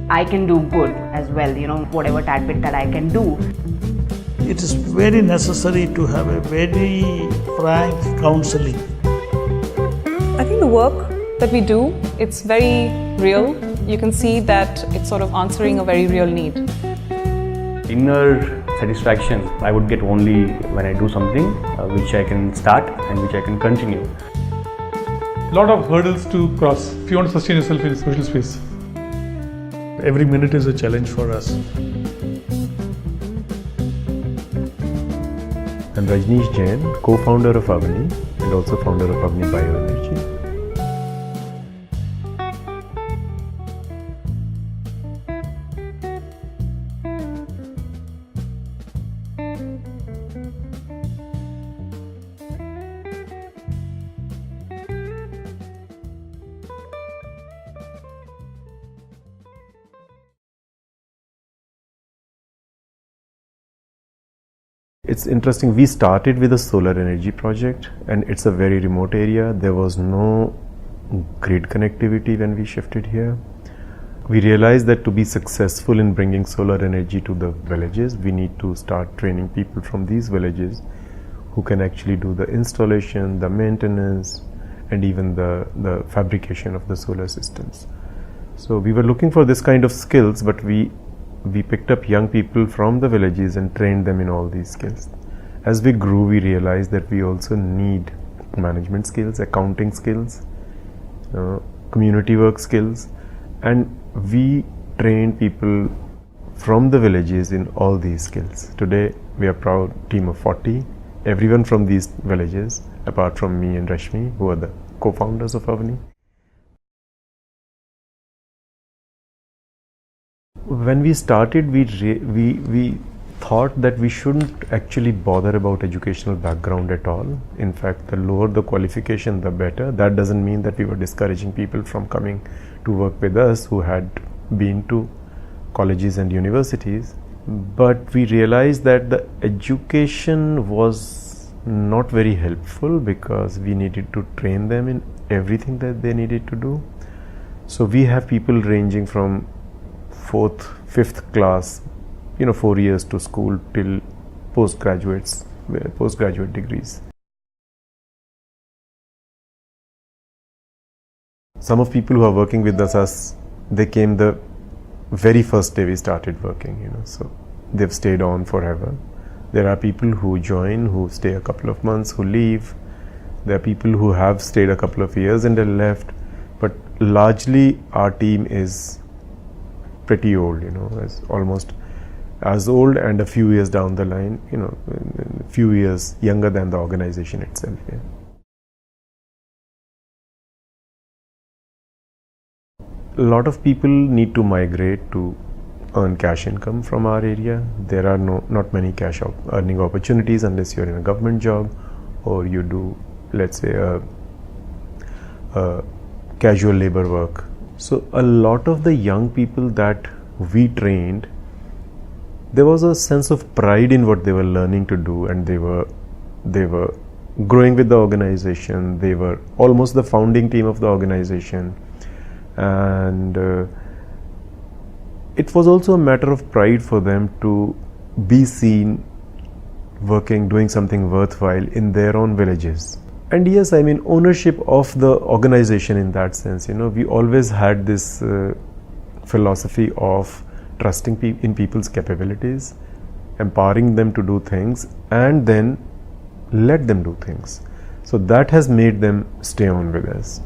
I can do good as well, whatever tad bit that I can do. It is very necessary to have a very frank counseling. I think the work that we do, it's very real. You can see that it's sort of answering a very real need. Inner satisfaction I would get only when I do something which I can start and which I can continue. Lot of hurdles to cross if you want to sustain yourself in social space. Every minute is a challenge for us. I'm Rajneesh Jain, co-founder of Avani and also founder of Avani Bioenergy. It's interesting, we started with a solar energy project and it's a very remote area. There was no grid connectivity when we shifted here. We realized that to be successful in bringing solar energy to the villages, we need to start training people from these villages who can actually do the installation, the maintenance, and even the fabrication of the solar systems. So we were looking for this kind of skills, but we picked up young people from the villages and trained them in all these skills. As we grew, we realized that we also need management skills, accounting skills, community work skills, and we trained people from the villages in all these skills. Today, we are a proud team of 40, everyone from these villages, apart from me and Rashmi, who are the co-founders of Avani. When we started, we thought that we shouldn't actually bother about educational background at all. In fact, the lower the qualification, the better. That doesn't mean that we were discouraging people from coming to work with us who had been to colleges and universities. But we realized that the education was not very helpful because we needed to train them in everything that they needed to do. So we have people ranging from 4th, 5th class, 4 years to school till postgraduate degrees. Some of people who are working with us, they came the very first day we started working, so they've stayed on forever. There are people who join, who stay a couple of months, who leave. There are people who have stayed a couple of years and then left, but largely our team is pretty old, is almost as old and a few years down the line, a few years younger than the organization itself. Yeah. A lot of people need to migrate to earn cash income from our area. There are not many cash earning opportunities unless you're in a government job or you do, let's say, a casual labor work. So a lot of the young people that we trained, there was a sense of pride in what they were learning to do, and they were growing with the organization. They were almost the founding team of the organization, and it was also a matter of pride for them to be seen working, doing something worthwhile in their own villages. And yes, I mean, ownership of the organization in that sense. We always had this philosophy of trusting in people's capabilities, empowering them to do things, and then let them do things. So that has made them stay on with us.